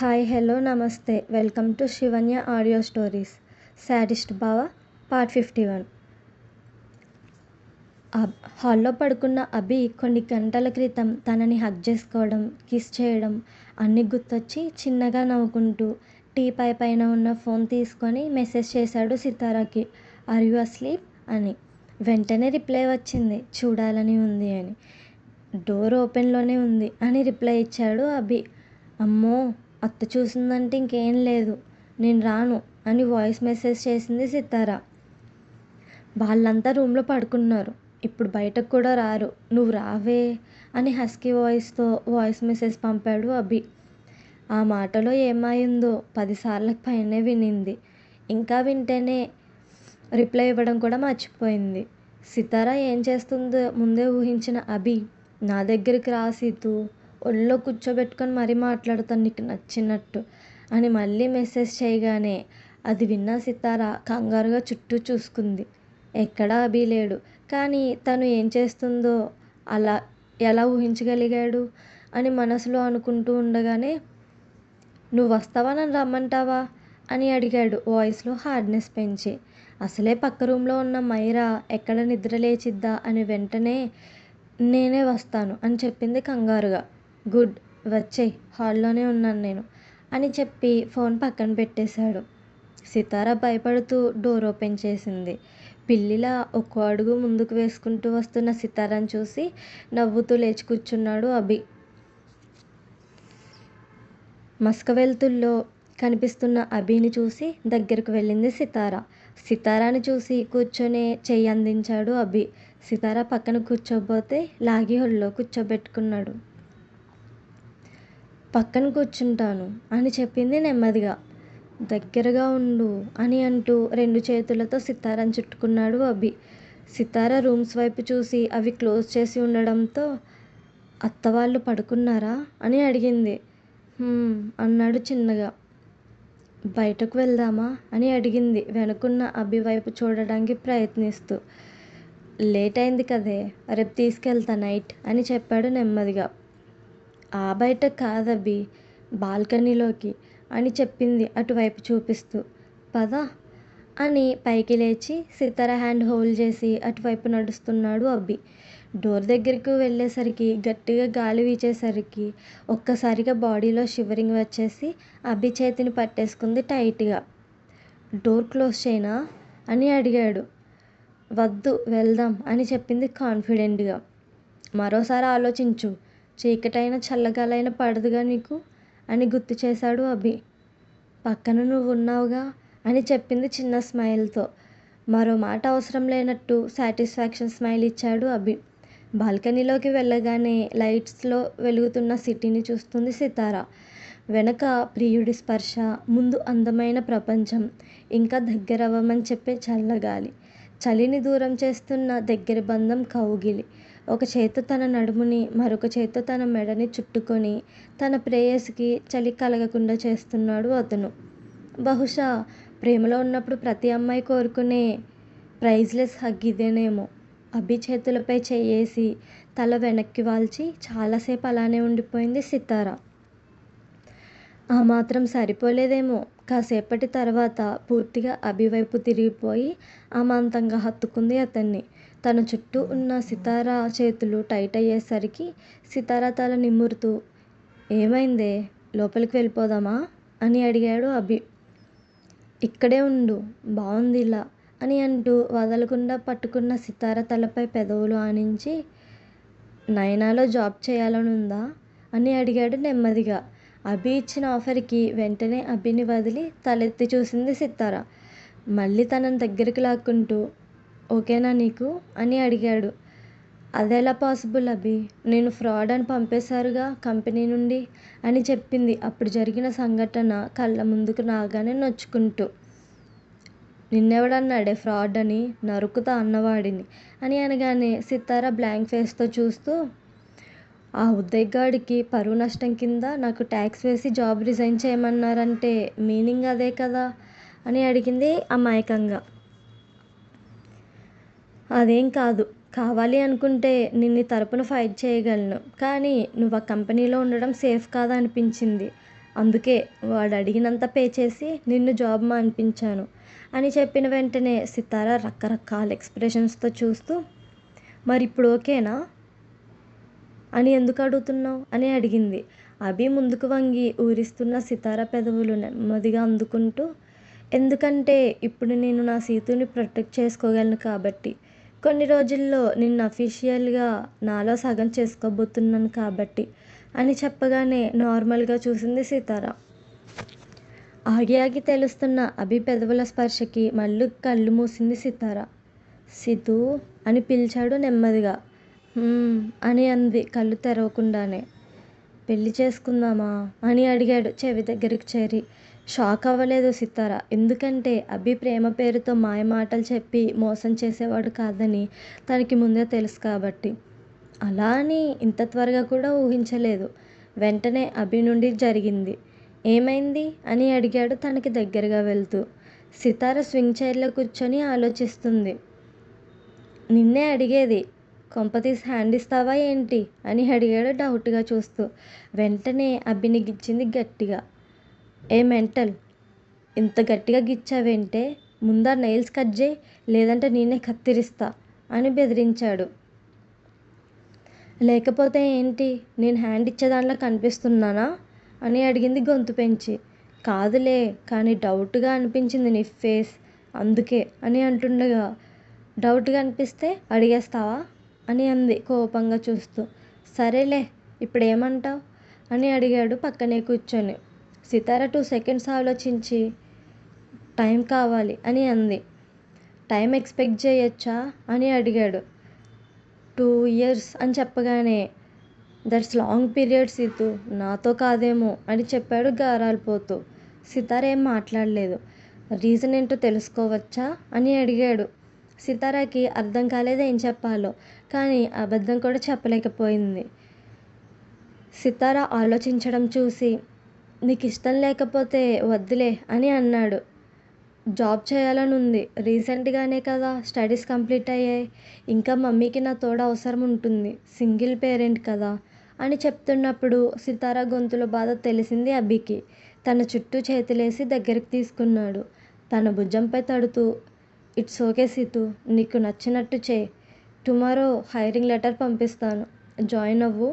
Hi hello నమస్తే welcome to Shivanya audio stories. Sadist బావ part 51. హాల్లో పడుకున్న అభి కొన్ని గంటల క్రితం తనని హగ్ చేసుకోవడం, కిస్ చేయడం అన్నీ గుర్తొచ్చి చిన్నగా నవ్వుకుంటూ టీపాయ్ పైన ఉన్న ఫోన్ తీసుకొని మెసేజ్ చేశాడు సితారాకి. ఆర్ యు అస్లీప్ అని. వెంటనే రిప్లై వచ్చింది, చూడాలని ఉంది అని. డోర్ ఓపెన్లోనే ఉంది అని రిప్లై ఇచ్చాడు అభి. అమ్మో, అత్త చూసిందంటే ఇంకేం లేదు, నేను రాను అని వాయిస్ మెసేజ్ చేసింది సితారా. వాళ్ళంతా రూమ్లో పడుకున్నారు, ఇప్పుడు బయటకు కూడా రారు, నువ్వు రావే అని హస్కీ వాయిస్తో వాయిస్ మెసేజ్ పంపాడు అభి. ఆ మాటలో ఏమైందో 10 సార్లకు పైనే వినింది. ఇంకా వింటేనే రిప్లై ఇవ్వడం కూడా మర్చిపోయింది. సితారా ఏం చేస్తుందో ముందే ఊహించిన అభి, నా దగ్గరికి రా సీతూ, ఒళ్ళో కూర్చోబెట్టుకొని మరీ మాట్లాడుతాను నీకు నచ్చినట్టు అని మళ్ళీ మెసేజ్ చేయగానే అది విన్న సితారా కంగారుగా చుట్టూ చూసుకుంది. ఎక్కడా అభి లేడు. కానీ తను ఏం చేస్తుందో అలా ఎలా ఊహించగలిగాడు అని మనసులో అనుకుంటూ ఉండగానే, నువ్వు వస్తావా, నన్ను రమ్మంటావా అని అడిగాడు వాయిస్లో హార్డ్నెస్ పెంచి. అసలే పక్క రూమ్లో ఉన్న మైరా ఎక్కడ నిద్ర లేచిద్దా అని వెంటనే నేనే వస్తాను అని చెప్పింది కంగారుగా. గుడ్, వచ్చేయ్, హాల్లోనే ఉన్నాను నేను అని చెప్పి ఫోన్ పక్కన పెట్టేశాడు. సితారా భయపడుతూ డోర్ ఓపెన్ చేసింది. పిల్లిలా ఒక్కో అడుగు ముందుకు వేసుకుంటూ వస్తున్న సితారాని చూసి నవ్వుతూ లేచి కూర్చున్నాడు అభి. మస్క వెలుతుల్లో కనిపిస్తున్న అభిని చూసి దగ్గరకు వెళ్ళింది సితారా. సితారాని చూసి కూర్చొనే చెయ్యి అందించాడు అభి. సితారా పక్కన కూర్చోబోతే లాగి ఒళ్ళో కూర్చోబెట్టుకున్నాడు. పక్కన కూర్చుంటాను అని చెప్పింది నెమ్మదిగా. దగ్గరగా ఉండు అని అంటూ 2 చేతులతో సితారాని చుట్టుకున్నాడు అభి. సితారా రూమ్స్ వైపు చూసి అవి క్లోజ్ చేసి ఉండడంతో, అత్తవాళ్ళు పడుకున్నారా అని అడిగింది. అన్నాడు చిన్నగా. బయటకు వెళ్దామా అని అడిగింది వెనుకున్న అభి వైపు చూడడానికి ప్రయత్నిస్తూ. లేట్ అయింది కదే, రేపు తీసుకెళ్తా నైట్ అని చెప్పాడు నెమ్మదిగా. ఆ బయట కాదభి, బాల్కనీలోకి అని చెప్పింది అటువైపు చూపిస్తూ. పద అని పైకి లేచి సితారా హ్యాండ్ హోల్డ్ చేసి అటువైపు నడుస్తున్నాడు అభి. డోర్ దగ్గరకు వెళ్ళేసరికి గట్టిగా గాలి వీచేసరికి ఒక్కసారిగా బాడీలో షివరింగ్ వచ్చేసి అభి చేతిని పట్టేసుకుంది టైట్గా. డోర్ క్లోజ్ చేయనా అని అడిగాడు. వద్దు, వెళ్దాం అని చెప్పింది కాన్ఫిడెంట్గా. మరోసారి ఆలోచించు, చీకటైన చల్లగాలైన పడదుగా నీకు అని గుర్తు చేశాడు అభి. పక్కన నువ్వు ఉన్నావుగా అని చెప్పింది చిన్న స్మైల్తో. మరో మాట అవసరం లేనట్టు సాటిస్ఫాక్షన్ స్మైల్ ఇచ్చాడు అభి. బాల్కనీలోకి వెళ్ళగానే లైట్స్లో వెలుగుతున్న సిటీని చూస్తుంది సితారా. వెనక ప్రియుడి స్పర్శ, ముందు అందమైన ప్రపంచం, ఇంకా దగ్గరవ్వమని చెప్పే చల్లగాలి, చలిని దూరం చేస్తున్న దగ్గర బంధం కౌగిలి. ఒక చేత్తో తన నడుముని, మరొక చేత్తో తన మెడని చుట్టుకొని తన ప్రేయసికి చలి కలగకుండా చేస్తున్నాడు అతను. బహుశా ప్రేమలో ఉన్నప్పుడు ప్రతి అమ్మాయి కోరుకునే ప్రైజ్లెస్ హగ్ ఇదేనేమో. అభి చేతులపై చెయ్యేసి తల వెనక్కి వాల్చి చాలాసేపు అలానే ఉండిపోయింది సితారా. ఆ మాత్రం సరిపోలేదేమో. కాసేపటి తర్వాత పూర్తిగా అభి వైపు తిరిగిపోయి అమాంతంగా హత్తుకుంది అతన్ని. తన చుట్టూ ఉన్న సితారా చేతులు టైట్ అయ్యేసరికి సితారా తల నిమురుతూ, ఏమైందే, లోపలికి వెళ్ళిపోదామా అని అడిగాడు అభి. ఇక్కడే ఉండు, బాగుంది ఇలా అని అంటూ వదలకుండా పట్టుకున్న సితారా తలపై పెదవులు ఆనించి, నైనాలో జాబ్ చేయాలని ఉందా అని అడిగాడు నెమ్మదిగా. అభి ఇచ్చిన ఆఫర్కి వెంటనే అభిని వదిలి తలెత్తి చూసింది సితారా. మళ్ళీ తనని దగ్గరికి లాక్కుంటూ, ఓకేనా నీకు అని అడిగాడు. అదెలా పాసిబుల్ అభి, నేను ఫ్రాడ్ అని పంపేశారుగా కంపెనీ నుండి అని చెప్పింది అప్పుడు జరిగిన సంఘటన కళ్ళ ముందుకు రాగానే నొచ్చుకుంటూ. నిన్నెవడన్నాడే ఫ్రాడ్ అని, నరుకుతా అన్నవాడిని అని అనగానే సితారా బ్లాంక్ ఫేస్తో చూస్తూ, ఆ ఉద్యోగాడికి పరువు నష్టం కింద నాకు ట్యాక్స్ వేసి జాబ్ రిజైన్ చేయమన్నారంటే మీనింగ్ అదే కదా అని అడిగింది అమాయకంగా. అదేం కాదు, కావాలి అనుకుంటే నిన్ను తరపున ఫైట్ చేయగలను, కానీ నువ్వు ఆ కంపెనీలో ఉండడం సేఫ్ కాదా అనిపించింది అందుకే వాడు అడిగినంత పే చేసి నిన్ను జాబ్ మానిపించాను అని చెప్పిన వెంటనే సితార రకరకాల ఎక్స్ప్రెషన్స్తో చూస్తూ, మరి ఇప్పుడు ఓకేనా అని ఎందుకు అడుగుతున్నావు అని అడిగింది. అభి ముందుకు వంగి ఊరిస్తున్న సితార పెదవులు నెమ్మదిగా అందుకుంటూ, ఎందుకంటే ఇప్పుడు నేను నా సీతుని ప్రొటెక్ట్ చేసుకోగలను కాబట్టి, కొన్ని రోజుల్లో నిన్ను అఫీషియల్గా నాలో సగం చేసుకోబోతున్నాను కాబట్టి అని చెప్పగానే నార్మల్గా చూసింది సితార. ఆగి ఆగి తెలుస్తున్న అభి పెదవుల స్పర్శకి మళ్ళీ కళ్ళు మూసింది సితార. సితూ అని పిలిచాడు నెమ్మదిగా. అని అంది కళ్ళు తెరవకుండానే. పెళ్లి చేసుకుందామా అని అడిగాడు చెవి దగ్గరికి చేరి. షాక్ అవ్వలేదు సితార. ఎందుకంటే అభి ప్రేమ పేరుతో మాయ మాటలు చెప్పి మోసం చేసేవాడు కాదని తనకి ముందే తెలుసు కాబట్టి. అలా అని ఇంత త్వరగా కూడా ఊహించలేదు. వెంటనే అభి నుండి జరిగింది. ఏమైంది అని అడిగాడు తనకి దగ్గరగా వెళ్తూ. సితార స్వింగ్ చైర్లో కూర్చొని ఆలోచిస్తుంది. నిన్నే అడిగేది, కొంపతీసి హ్యాండ్ ఇస్తావా ఏంటి అని అడిగాడు డౌట్గా చూస్తూ. వెంటనే అభిని గిచ్చింది గట్టిగా. ఏ మెంటల్, ఇంత గట్టిగా గిచ్చావేంటే, ముందా నెయిల్స్ కట్ చేయి లేదంటే నేనే కత్తిరిస్తా అని బెదిరించాడు. లేకపోతే ఏంటి, నేను హ్యాండ్ ఇచ్చే దాంట్లో కనిపిస్తున్నానా అని అడిగింది గొంతు పెంచి. కాదులే, కానీ డౌట్గా అనిపించింది నీ ఫేస్, అందుకే అని అంటుండగా. డౌట్గా అనిపిస్తే అడిగేస్తావా అని అంది కోపంగా చూస్తూ. సరేలే, ఇప్పుడు ఏమంటావు అని అడిగాడు పక్కనే కూర్చొని. సితార 2 seconds ఆలోచించి టైం కావాలి అని అంది. టైం ఎక్స్పెక్ట్ చేయొచ్చా అని అడిగాడు. 2 years అని చెప్పగానే, దట్స్ లాంగ్ పీరియడ్ సీతు, నాతో కాదేమో అని చెప్పాడు గారాలిపోతూ. సితార ఏం మాట్లాడలేదు. రీజన్ ఏంటో తెలుసుకోవచ్చా అని అడిగాడు. సితారాకి అర్థం కాలేదు ఏం చెప్పాలో, కానీ అబద్ధం కూడా చెప్పలేకపోయింది. సితార ఆలోచించడం చూసి, నీకు ఇష్టం లేకపోతే వద్దులే అని అన్నాడు. జాబ్ చేయాలని ఉంది, రీసెంట్గానే కదా స్టడీస్ కంప్లీట్ అయ్యాయి, ఇంకా మమ్మీకి నా తోడు అవసరం ఉంటుంది, సింగిల్ పేరెంట్ కదా అని చెప్తున్నప్పుడు సితార గొంతులో బాధ తెలిసింది అభికి. తన చుట్టూ చేతులేసి దగ్గరికి తీసుకున్నాడు. తన భుజంపై తడుతూ, ఇట్స్ ఓకే సీతు, నీకు నచ్చినట్టు చేయి, టుమారో హైరింగ్ లెటర్ పంపిస్తాను, జాయిన్ అవ్వు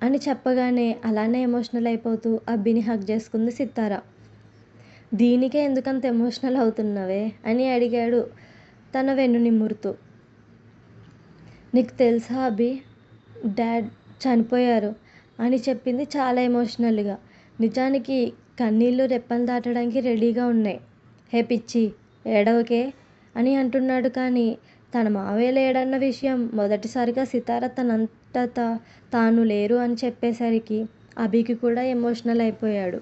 అని చెప్పగానే అలానే ఎమోషనల్ అయిపోతూ అభిని హగ్ చేసుకుంది సితార. దీనికే ఎందుకంత ఎమోషనల్ అవుతున్నావే అని అడిగాడు తన వెన్ను నిమురుతూ. నీకు తెలుసా అభి, డాడ్ చనిపోయారు అని చెప్పింది చాలా ఎమోషనల్గా. నిజానికి కన్నీళ్ళు రెప్పలు దాటడానికి రెడీగా ఉన్నాయి. హే పిచ్చి, ఏడవకే అని అంటున్నాడు. కానీ తన మావయ్య లేడన్న విషయం మొదటిసారిగా సితార తనంతట తాను లేరు అని చెప్పేసరికి అభికి కూడా ఎమోషనల్ అయిపోయాడు.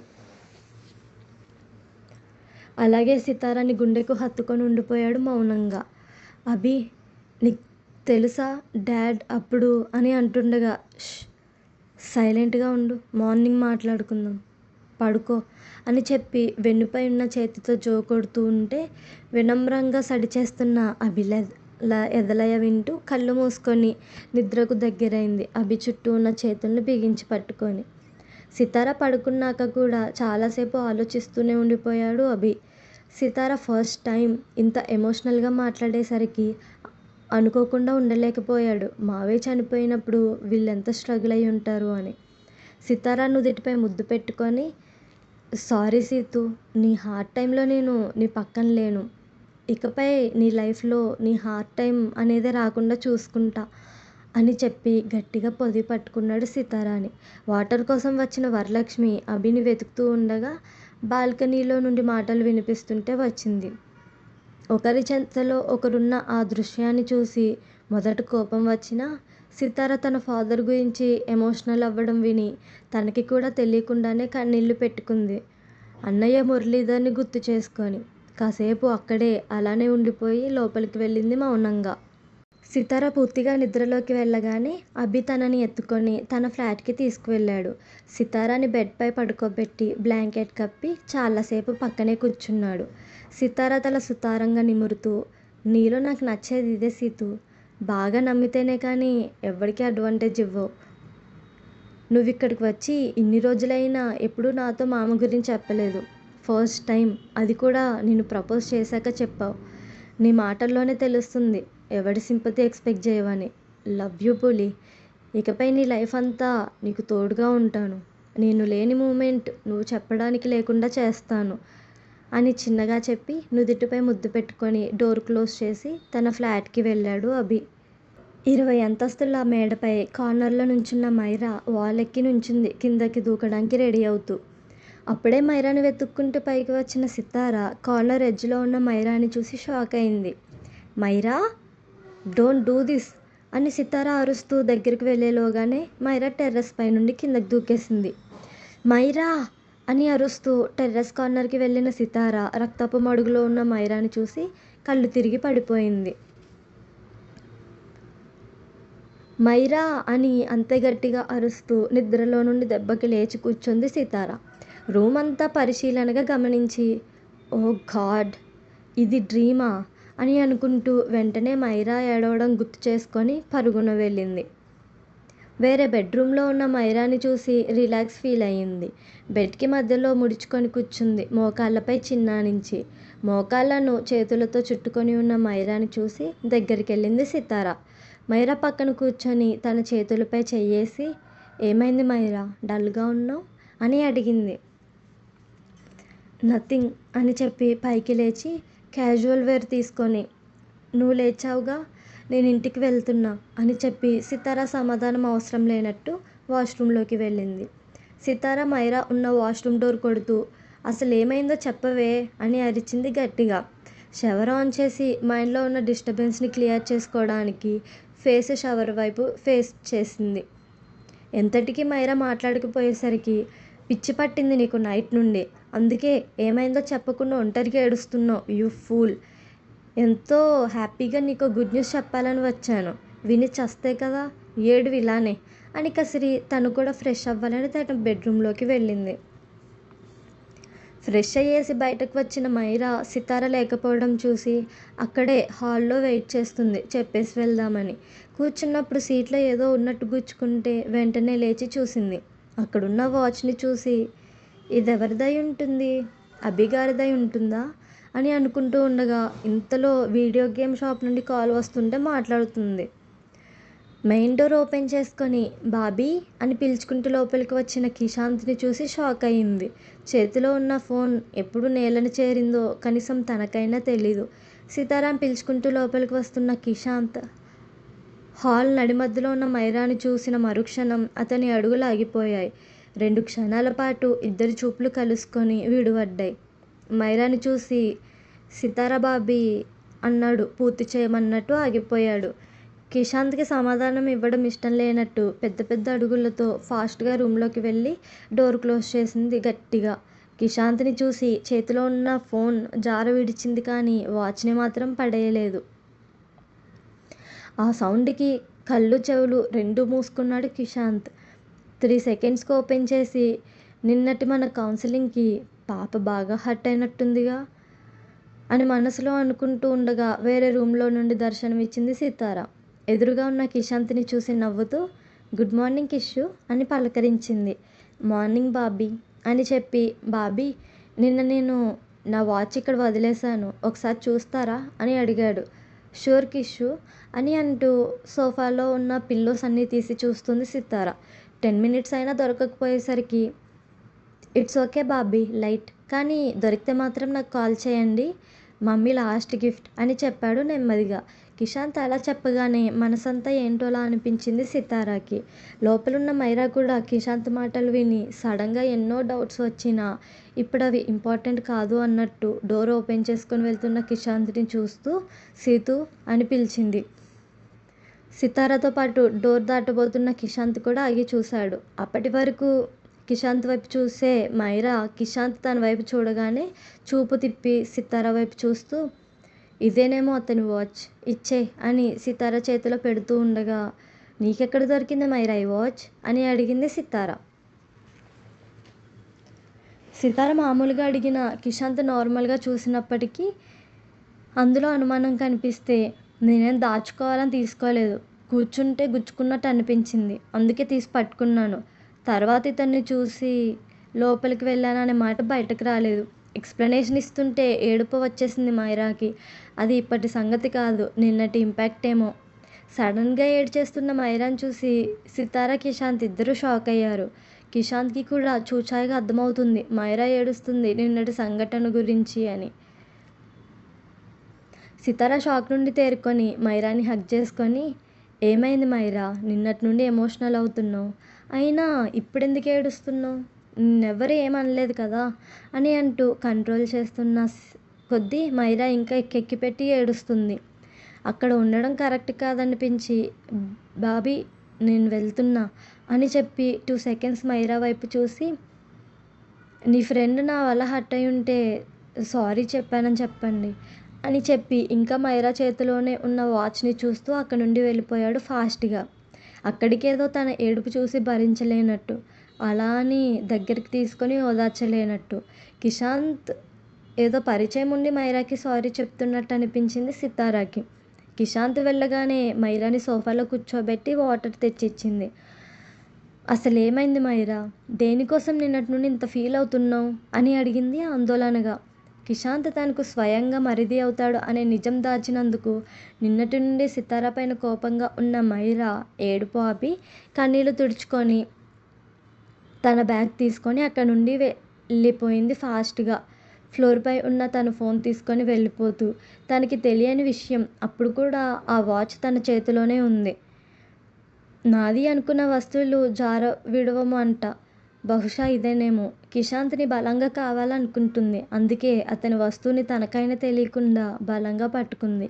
అలాగే సితారాని గుండెకు హత్తుకొని ఉండిపోయాడు మౌనంగా. అభి, నీకు తెలుసా డాడ్ అప్పుడు అని అంటుండగా, సైలెంట్గా ఉండు, మార్నింగ్ మాట్లాడుకుందాం, పడుకో అని చెప్పి వెన్నుపై ఉన్న చేతితో జోకొడుతూ ఉంటే వినమ్రంగా సడిచేస్తున్న అభిల ఎదలయ వింటూ కళ్ళు మూసుకొని నిద్రకు దగ్గరైంది అభి చుట్టూ ఉన్న చేతులను బిగించి పట్టుకొని. సితార పడుకున్నాక కూడా చాలాసేపు ఆలోచిస్తూనే ఉండిపోయాడు అభి. సితార ఫస్ట్ టైం ఇంత ఎమోషనల్గా మాట్లాడేసరికి అనుకోకుండా ఉండలేకపోయాడు. మావయ్య చనిపోయినప్పుడు వీళ్ళెంత స్ట్రగుల్ అయి ఉంటారు అని. సితార నుదిటిపై ముద్దు పెట్టుకొని, సారీ సీతు, నీ హార్డ్ టైంలో నేను నీ పక్కన లేను, ఇకపై నీ లైఫ్లో నీ హార్డ్ టైం అనేది రాకుండా చూసుకుంటా అని చెప్పి గట్టిగా పొదివి పట్టుకున్నాడు సితారాని. వాటర్ కోసం వచ్చిన వరలక్ష్మి అభిని వెతుకుతూ ఉండగా బాల్కనీలో నుండి మాటలు వినిపిస్తుంటే వచ్చింది. ఒకరి చెంతలో ఒకరున్న ఆ దృశ్యాన్ని చూసి మొదట కోపం వచ్చినా సితార తన ఫాదర్ గురించి ఎమోషనల్ అవ్వడం విని తనకి కూడా తెలియకుండానే కన్నీళ్లు పెట్టుకుంది. అన్నయ్య మురళీధర్ని గుర్తు చేసుకొని కాసేపు అక్కడే అలానే ఉండిపోయి లోపలికి వెళ్ళింది మౌనంగా. సితార పూర్తిగా నిద్రలోకి వెళ్ళగానే అభి తనని ఎత్తుకొని తన ఫ్లాట్కి తీసుకువెళ్ళాడు. సితారాని బెడ్పై పడుకోబెట్టి బ్లాంకెట్ కప్పి చాలాసేపు పక్కనే కూర్చున్నాడు. సితార తల సుతారంగా నిమురుతూ, నీలో నాకు నచ్చేది ఇదే సీతు, బాగా నమ్మితేనే కానీ ఎవ్వడికి అడ్వాంటేజ్ ఇవ్వవు, నువ్వు ఇక్కడికి వచ్చి ఇన్ని రోజులైనా ఎప్పుడూ నాతో మామ గురించి చెప్పలేదు. ఫస్ట్ టైం, అది కూడా నేను ప్రపోజ్ చేశాక చెప్పావు. నీ మాటల్లోనే తెలుస్తుంది ఎవడి సింపతి ఎక్స్పెక్ట్ చేయవని. లవ్ యూ పులి. ఇకపై నీ లైఫ్ అంతా నీకు తోడుగా ఉంటాను. నేను లేని మూమెంట్ నువ్వు చెప్పడానికి లేకుండా చేస్తాను అని చిన్నగా చెప్పి నుదిటిపై ముద్దు పెట్టుకొని డోర్ క్లోజ్ చేసి తన ఫ్లాట్కి వెళ్ళాడు అభి. 20 అంతస్తుల మేడపై కార్నర్లో నుంచున్న మైరా వాల్ ఎక్కి నుంచుంది కిందకి దూకడానికి రెడీ అవుతూ. అప్పుడే మైరాని వెతుక్కుంటూ పైకి వచ్చిన సితార కార్నర్ ఎడ్జ్లో ఉన్న మైరాని చూసి షాక్ అయింది. మైరా, డోంట్ డూ దిస్ అని సితార అరుస్తూ దగ్గరికి వెళ్ళేలోగానే మైరా టెర్రస్ పై నుండి కిందకి దూకేసింది. మైరా అని అరుస్తూ టెర్రస్ కార్నర్కి వెళ్ళిన సితార రక్తపు మడుగులో ఉన్న మైరాని చూసి కళ్ళు తిరిగి పడిపోయింది. మైరా అని అంతే గట్టిగా అరుస్తూ నిద్రలో నుండి దెబ్బకి లేచి కూర్చుంది సితార. రూమ్ అంతా పరిశీలనగా గమనించి, ఓ గాడ్, ఇది డ్రీమా అని అనుకుంటూ వెంటనే మైరా ఏడవడం గుర్తు చేసుకొని పరుగున వెళ్ళింది. వేరే బెడ్రూమ్లో ఉన్న మైరాని చూసి రిలాక్స్ ఫీల్ అయ్యింది. బెడ్కి మధ్యలో ముడుచుకొని కూర్చుంది మోకాళ్ళపై చిన్నానించి. మోకాళ్ళను చేతులతో చుట్టుకొని ఉన్న మైరాని చూసి దగ్గరికి వెళ్ళింది సితార. మైరా పక్కన కూర్చొని తన చేతులపై చెయ్యేసి, ఏమైంది మైరా, డల్గా ఉన్నావు అని అడిగింది. నథింగ్ అని చెప్పి పైకి లేచి క్యాజువల్ వేర్ తీసుకొని, నువ్వు లేచావుగా, నేను ఇంటికి వెళ్తున్నా అని చెప్పి సితార సమాధానం అవసరం లేనట్టు వాష్రూమ్లోకి వెళ్ళింది. సితార మైరా ఉన్న వాష్రూమ్ డోర్ కొడుతూ, అసలు ఏమైందో చెప్పవే అని అరిచింది గట్టిగా. షవర్ ఆన్ చేసి మైండ్లో ఉన్న డిస్టర్బెన్స్ని క్లియర్ చేసుకోవడానికి ఫేస్ షవర్ వైపు ఫేస్ చేసింది. ఎంతటికీ మైరా మాట్లాడకపోయేసరికి, పిచ్చి పట్టింది నీకు నైట్ నుండి, అందుకే ఏమైందో చెప్పకుండా ఒంటరిగా ఏడుస్తున్నావు, యూ ఫూల్. ఎంతో హ్యాపీగా నీకు గుడ్ న్యూస్ చెప్పాలని వచ్చాను, విని చస్తే కదా, ఏడు ఇలానే అని కసిరి తను కూడా ఫ్రెష్ అవ్వాలని తన బెడ్రూమ్లోకి వెళ్ళింది. ఫ్రెష్ అయ్యేసి బయటకు వచ్చిన మైరా సితార లేకపోవడం చూసి అక్కడే హాల్లో వెయిట్ చేస్తుంది చెప్పేసి వెళ్దామని. కూర్చున్నప్పుడు సీట్లో ఏదో ఉన్నట్టు గుచ్చుకుంటే వెంటనే లేచి చూసింది. అక్కడున్న వాచ్ని చూసి, ఇదెవరిదై ఉంటుంది, అభిగారిదై ఉంటుందా అని అనుకుంటూ ఉండగా ఇంతలో వీడియో గేమ్ షాప్ నుండి కాల్ వస్తుంటే మాట్లాడుతుంది. మెయిన్ డోర్ ఓపెన్ చేసుకొని బాబీ అని పిలుచుకుంటూ లోపలికి వచ్చిన కిషాంత్ని చూసి షాక్ అయింది. చేతిలో ఉన్న ఫోన్ ఎప్పుడు నేలని చేరిందో కనీసం తనకైనా తెలీదు. సీతారాం పిలుచుకుంటూ లోపలికి వస్తున్న కిషాంత్ హాల్ నడిమధ్యలో ఉన్న మైరాని చూసిన మరుక్షణం అతని అడుగులు ఆగిపోయాయి. 2 క్షణాల పాటు ఇద్దరి చూపులు కలుసుకొని విడిపడ్డాయి. మైరాని చూసి సితారా బాబీ అన్నాడు పూర్తి చేయమన్నట్టు ఆగిపోయాడు. కిషాంత్కి సమాధానం ఇవ్వడం ఇష్టం లేనట్టు పెద్ద పెద్ద అడుగులతో ఫాస్ట్గా రూమ్లోకి వెళ్ళి డోర్ క్లోజ్ చేసింది గట్టిగా. కిషాంత్ని చూసి చేతిలో ఉన్న ఫోన్ జార విడిచింది కానీ వాచ్ని మాత్రం పడేయలేదు. ఆ సౌండ్కి కళ్ళు చెవులు రెండూ మూసుకున్నాడు కిషాంత్. 3 సెకండ్స్కి ఓపెన్ చేసి, నిన్నటి మన కౌన్సిలింగ్కి పాప బాగా హర్ట్ అయినట్టుందిగా అని మనసులో అనుకుంటూ ఉండగా వేరే రూమ్లో నుండి దర్శనమిచ్చింది సితార. ఎదురుగా ఉన్న కిషాంత్ని చూసి నవ్వుతూ, గుడ్ మార్నింగ్ కిషు అని పలకరించింది. మార్నింగ్ బాబీ అని చెప్పి, బాబీ, నిన్న నేను నా వాచ్ ఇక్కడ వదిలేశాను, ఒకసారి చూస్తారా అని అడిగాడు. షూర్ కిషు అని అంటూ సోఫాలో ఉన్న పిల్లోస్ అన్నీ తీసి చూస్తుంది సితార. 10 మినిట్స్ అయినా దొరకకపోయేసరికి, ఇట్స్ ఓకే బాబీ, లైట్, కానీ దొరికితే మాత్రం నాకు కాల్ చేయండి, మమ్మీ లాస్ట్ గిఫ్ట్ అని చెప్పాడు నెమ్మదిగా. కిషాంత్ అలా చెప్పగానే మనసంతా ఏంటోలా అనిపించింది సితారాకి. లోపలున్న మైరా కూడా కిషాంత్ మాటలు విని సడన్గా ఎన్నో డౌట్స్ వచ్చినా ఇప్పుడు అవి ఇంపార్టెంట్ కాదు అన్నట్టు డోర్ ఓపెన్ చేసుకొని వెళ్తున్న కిషాంత్ని చూస్తూ సీతు అని పిలిచింది. సితారాతో పాటు డోర్ దాటబోతున్న కిషాంత్ కూడా ఆగి చూశాడు. అప్పటి వరకు కిషాంత్ వైపు చూసే మైరా కిషాంత్ తన వైపు చూడగానే చూపు తిప్పి సితారా వైపు చూస్తూ, ఇదేనేమో అతని వాచ్, ఇచ్చే అని సితార చేతిలో పెడుతూ ఉండగా, నీకెక్కడ దొరికింది మైరా ఈ వాచ్ అని అడిగింది సితార. సితార మామూలుగా అడిగిన కిషాంత్ నార్మల్గా చూసినప్పటికీ అందులో అనుమానం కనిపిస్తే, నేనేం దాచుకోవాలని తీసుకోలేదు, కూర్చుంటే గుచ్చుకున్నట్టు అనిపించింది, అందుకే తీసి పట్టుకున్నాను, తర్వాత ఇతన్ని చూసి లోపలికి వెళ్ళాననే మాట బయటకు రాలేదు. ఎక్స్‌ప్లనేషన్ ఇస్తుంటే ఏడుపు వచ్చేసింది మైరాకి. అది ఇప్పటి సంగతి కాదు, నిన్నటి ఇంపాక్ట్ ఏమో. సడన్‌గా ఏడ్చేస్తున్న మైరాని చూసి సితార, కిషాంత్ ఇద్దరూ షాక్ అయ్యారు. కిషాంత్‌కి కూడా చూచాయిగా అర్థమవుతుంది మైరా ఏడుస్తుంది నిన్నటి సంఘటన గురించి అని. సితార షాక్ నుండి తేరుకొని మైరాని హగ్ చేసుకొని, "ఏమైంది మైరా? నిన్నటి నుండి ఎమోషనల్ అవుతున్నావు. అయినా ఇప్పుడెందుకు ఏడుస్తున్నావు? నిన్నెవ్వరు ఏమనలేదు కదా" అని అంటూ కంట్రోల్ చేస్తున్న కొద్దీ మైరా ఇంకా ఎక్కెక్కిపెట్టి ఏడుస్తుంది. అక్కడ ఉండడం కరెక్ట్ కాదనిపించి, "బాబీ నేను వెళ్తున్నా" అని చెప్పి 2 సెకండ్స్ మైరా వైపు చూసి, "నీ ఫ్రెండ్ నా వల్ల హర్ట్ అయ్యుంటే సారీ చెప్పానని చెప్పండి" అని చెప్పి ఇంకా మైరా చేతిలోనే ఉన్న వాచ్‌ని చూస్తూ అక్కడి నుండి వెళ్ళిపోయాడు ఫాస్ట్‌గా. అక్కడికేదో తన ఏడుపు చూసి భరించలేనట్టు, అలా అని దగ్గరికి తీసుకొని ఓదార్చలేనట్టు. కిషాంత్ ఏదో పరిచయం ఉండి మైరాకి సారీ చెప్తున్నట్టు అనిపించింది సితారాకి. కిషాంత్ వెళ్ళగానే మైరాని సోఫాలో కూర్చోబెట్టి వాటర్ తెచ్చిచ్చింది. "అసలేమైంది మైరా? దేనికోసం నిన్నటి నుండి ఇంత ఫీల్ అవుతున్నావు" అని అడిగింది ఆందోళనగా. కిషాంత్ తనకు స్వయంగా మరిది అవుతాడు అనే నిజం దాచినందుకు నిన్నటి నుండి సితార పైన కోపంగా ఉన్న మైరా ఏడుపు ఆపి కన్నీళ్లు తుడుచుకొని తన బ్యాగ్ తీసుకొని అక్కడి నుండి వెళ్ళిపోయింది ఫాస్ట్‌గా. ఫ్లోర్‌పై ఉన్న తన ఫోన్ తీసుకొని వెళ్ళిపోతూ. తనకి తెలియని విషయం, అప్పుడు కూడా ఆ వాచ్ తన చేతిలోనే ఉంది. నాది అనుకున్న వస్తువులు జార విడవము అంట. బహుశా ఇదేనేమో. కిషాంత్‌ని బలంగా కావాలనుకుంటుంది. అందుకే అతని వస్తువుని తనకైనా తెలియకుండా బలంగా పట్టుకుంది.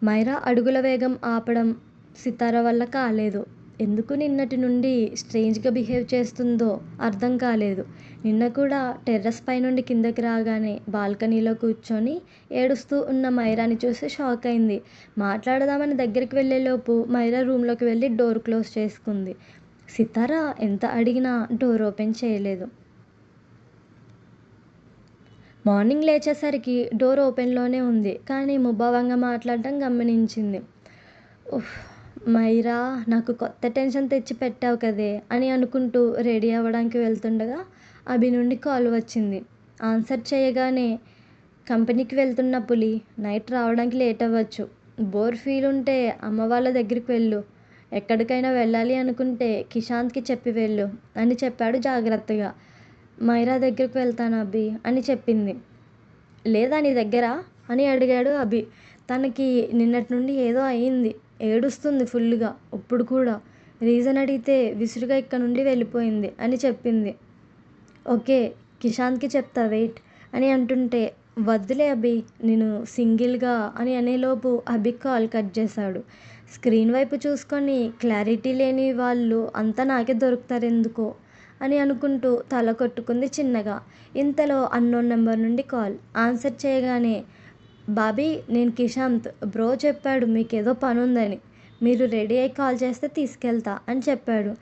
మైరా అడుగుల వేగం ఆపడం సితార వల్ల కాలేదు. ఎందుకు నిన్నటి నుండి స్ట్రేంజ్‌గా బిహేవ్ చేస్తుందో అర్థం కాలేదు. నిన్న కూడా టెర్రస్ పైనుండి కిందకి రాగానే బాల్కనీలో కూర్చొని ఏడుస్తూ ఉన్న మైరాని చూసి షాక్ అయింది. మాట్లాడదామని దగ్గరికి వెళ్ళేలోపు మైరా రూమ్‌లోకి వెళ్ళి డోర్ క్లోజ్ చేసుకుంది. సితార ఎంత అడిగినా డోర్ ఓపెన్ చేయలేదు. మార్నింగ్ లేచేసరికి డోర్ ఓపెన్‌లోనే ఉంది. కానీ ముభావంగా మాట్లాడడం గమనించింది. ఉఫ్! మైరా, నాకు కొత్త టెన్షన్ తెచ్చి పెట్టావు కదే అని అనుకుంటూ రెడీ అవ్వడానికి వెళ్తుండగా అభి నుండి కాల్ వచ్చింది. ఆన్సర్ చేయగానే, కంపెనీకి వెళ్తున్న పులి, నైట్ రావడానికి లేట్ అవ్వచ్చు. బోర్ ఫీల్ ఉంటే అమ్మ వాళ్ళ దగ్గరికి వెళ్ళు. ఎక్కడికైనా వెళ్ళాలి అనుకుంటే కిషాంత్‌కి చెప్పి వెళ్ళు అని చెప్పాడు జాగ్రత్తగా. మైరా దగ్గరికి వెళ్తాను అభి అని చెప్పింది. లేదా నీ దగ్గరా అని అడిగాడు అభి. తనకి నిన్నటి నుండి ఏదో అయింది. ఏడుస్తుంది ఫుల్లుగా. ఇప్పుడు కూడా. రీజన్ అడిగితే విసురుగా ఇక్కడి నుండి వెళ్ళిపోయింది అని చెప్పింది. ఓకే, కిషాంత్‌కి చెప్తా వెయిట్ అని అంటుంటే, వద్దులే అభి, నేను సింగిల్‌గా అని అనేలోపు అభి కాల్ కట్ చేశాడు. స్క్రీన్ వైపు చూసుకొని క్లారిటీ లేని వాళ్ళు అంతా నాకే దొరుకుతారెందుకో అని అనుకుంటూ తల కొట్టుకుంది చిన్నగా. ఇంతలో అన్నోన్ నెంబర్ నుండి కాల్. ఆన్సర్ చేయగానే, బాబీ నేను కిషాంత్, బ్రో చెప్పాడు మీకేదో పనుందని. మీరు రెడీ అయ్యి కాల్ చేస్తే తీసుకెళ్తా అని చెప్పాడు.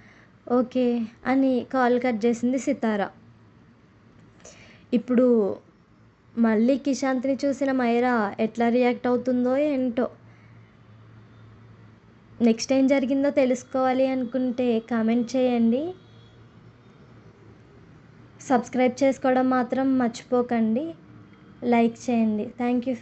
ఓకే అని కాల్ కట్ చేసింది సితార. ఇప్పుడు మళ్ళీ కిషాంత్‌ని చూసిన మైరా ఎట్లా రియాక్ట్ అవుతుందో ఏంటో. నెక్స్ట్ ఏం జరిగిందో తెలుసుకోవాలి అనుకుంటే కామెంట్ చేయండి. సబ్స్క్రైబ్ చేసుకోవడం మాత్రం మర్చిపోకండి. లైక్ చేయండి. Thank you.